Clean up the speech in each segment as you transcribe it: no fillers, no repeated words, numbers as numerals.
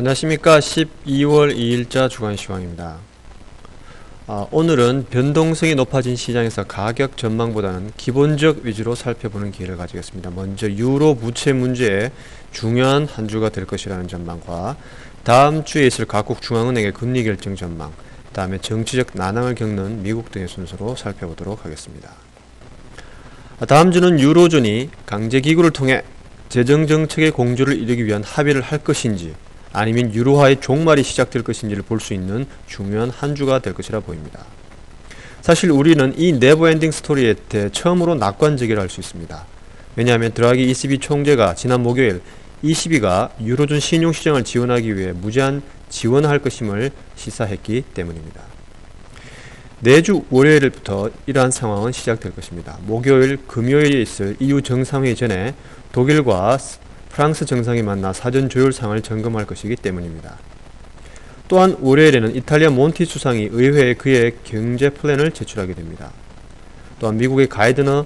안녕하십니까. 12월 2일자 주간시황입니다. 오늘은 변동성이 높아진 시장에서 가격 전망보다는 기본적 위주로 살펴보는 기회를 가지겠습니다. 먼저 유로 부채 문제에 중요한 한 주가 될 것이라는 전망과 다음 주에 있을 각국 중앙은행의 금리 결정 전망, 다음에 정치적 난항을 겪는 미국 등의 순서로 살펴보도록 하겠습니다. 다음 주는 유로존이 강제기구를 통해 재정정책의 공조를 이루기 위한 합의를 할 것인지 아니면 유로화의 종말이 시작될 것인지를 볼 수 있는 중요한 한 주가 될 것이라 보입니다. 사실 우리는 이 네버엔딩 스토리에 대해 처음으로 낙관적이라 할 수 있습니다. 왜냐하면 드라기 ECB 총재가 지난 목요일 ECB가 유로존 신용시장을 지원하기 위해 무제한 지원할 것임을 시사했기 때문입니다. 내주 월요일부터 이러한 상황은 시작될 것입니다. 목요일, 금요일에 있을 EU 정상회의 전에 독일과 프랑스 정상이 만나 사전 조율상을 점검할 것이기 때문입니다. 또한 월요일에는 이탈리아 몬티 수상이 의회에 그의 경제 플랜을 제출하게 됩니다. 또한 미국의 가이드너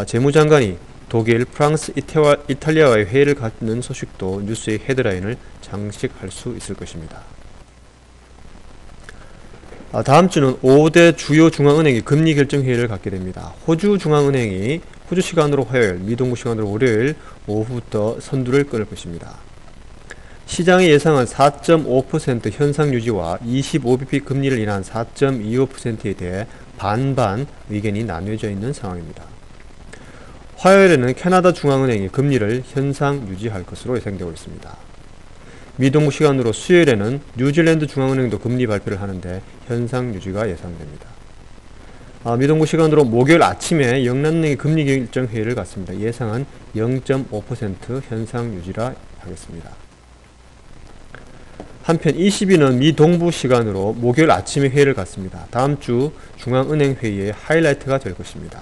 재무장관이 독일, 프랑스, 이탈리아와의 회의를 갖는 소식도 뉴스의 헤드라인을 장식할 수 있을 것입니다. 다음 주는 5대 주요 중앙은행이 금리 결정 회의를 갖게 됩니다. 호주 중앙은행이 호주 시간으로 화요일, 미동부 시간으로 월요일 오후부터 선두를 끊을 것입니다. 시장의 예상은 4.5% 현상 유지와 25bp 금리를 인한 4.25%에 대해 반반 의견이 나뉘어져 있는 상황입니다. 화요일에는 캐나다 중앙은행이 금리를 현상 유지할 것으로 예상되고 있습니다. 미동부 시간으로 수요일에는 뉴질랜드 중앙은행도 금리 발표를 하는데 현상 유지가 예상됩니다. 미동부 시간으로 목요일 아침에 영란은행이 금리 결정 회의를 갖습니다. 예상은 0.5% 현상 유지라 하겠습니다. 한편 ECB는 미동부 시간으로 목요일 아침에 회의를 갖습니다. 다음 주 중앙은행 회의의 하이라이트가 될 것입니다.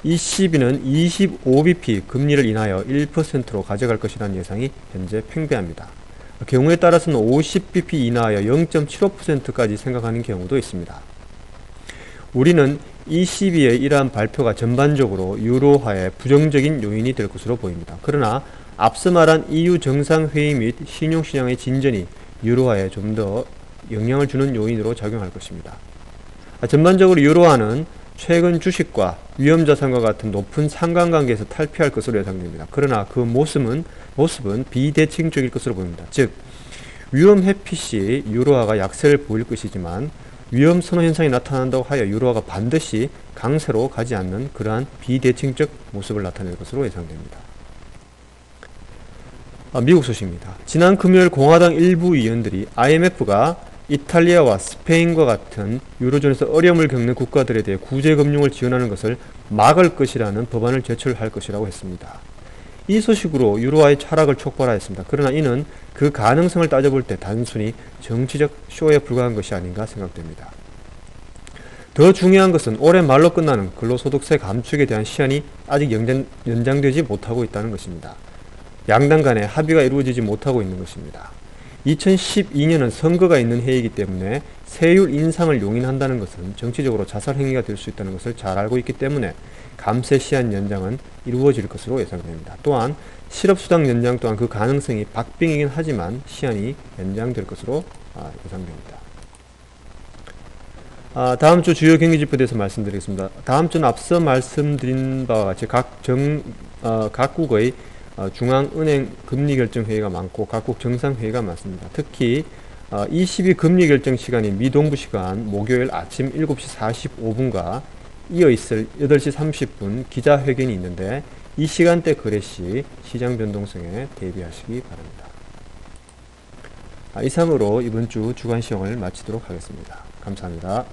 ECB는 25bp 금리를 인하여 1%로 가져갈 것이라는 예상이 현재 팽배합니다. 경우에 따라서는 50bp 인하하여 0.75%까지 생각하는 경우도 있습니다. 우리는 ECB의 이러한 발표가 전반적으로 유로화의 부정적인 요인이 될 것으로 보입니다. 그러나 앞서 말한 EU 정상회의 및 신용시장의 진전이 유로화에 좀 더 영향을 주는 요인으로 작용할 것입니다. 전반적으로 유로화는 최근 주식과 위험자산과 같은 높은 상관관계에서 탈피할 것으로 예상됩니다. 그러나 그 모습은 비대칭적일 것으로 보입니다. 즉, 위험 회피 시 유로화가 약세를 보일 것이지만 위험 선호 현상이 나타난다고 하여 유로화가 반드시 강세로 가지 않는 그러한 비대칭적 모습을 나타낼 것으로 예상됩니다. 미국 소식입니다. 지난 금요일 공화당 일부 의원들이 IMF가 이탈리아와 스페인과 같은 유로존에서 어려움을 겪는 국가들에 대해 구제금융을 지원하는 것을 막을 것이라는 법안을 제출할 것이라고 했습니다. 이 소식으로 유로화의 하락을 촉발하였습니다. 그러나 이는 그 가능성을 따져볼 때 단순히 정치적 쇼에 불과한 것이 아닌가 생각됩니다. 더 중요한 것은 올해 말로 끝나는 근로소득세 감축에 대한 시한이 아직 연장되지 못하고 있다는 것입니다. 양당 간에 합의가 이루어지지 못하고 있는 것입니다. 2012년은 선거가 있는 해이기 때문에 세율 인상을 용인한다는 것은 정치적으로 자살행위가 될 수 있다는 것을 잘 알고 있기 때문에 감세 시한 연장은 이루어질 것으로 예상됩니다. 또한 실업수당 연장 또한 그 가능성이 박빙이긴 하지만 시한이 연장될 것으로 예상됩니다. 다음 주 주요 경기지표에 대해서 말씀드리겠습니다. 다음 주는 앞서 말씀드린 바와 같이 각국의 중앙은행 금리결정회의가 많고 각국 정상회의가 많습니다. 특히 ECB 금리결정 시간이 미동부 시간 목요일 아침 7시 45분과 이어 있을 8시 30분 기자회견이 있는데 이 시간대 거래시 시장 변동성에 대비하시기 바랍니다. 이상으로 이번 주 주간시황을 마치도록 하겠습니다. 감사합니다.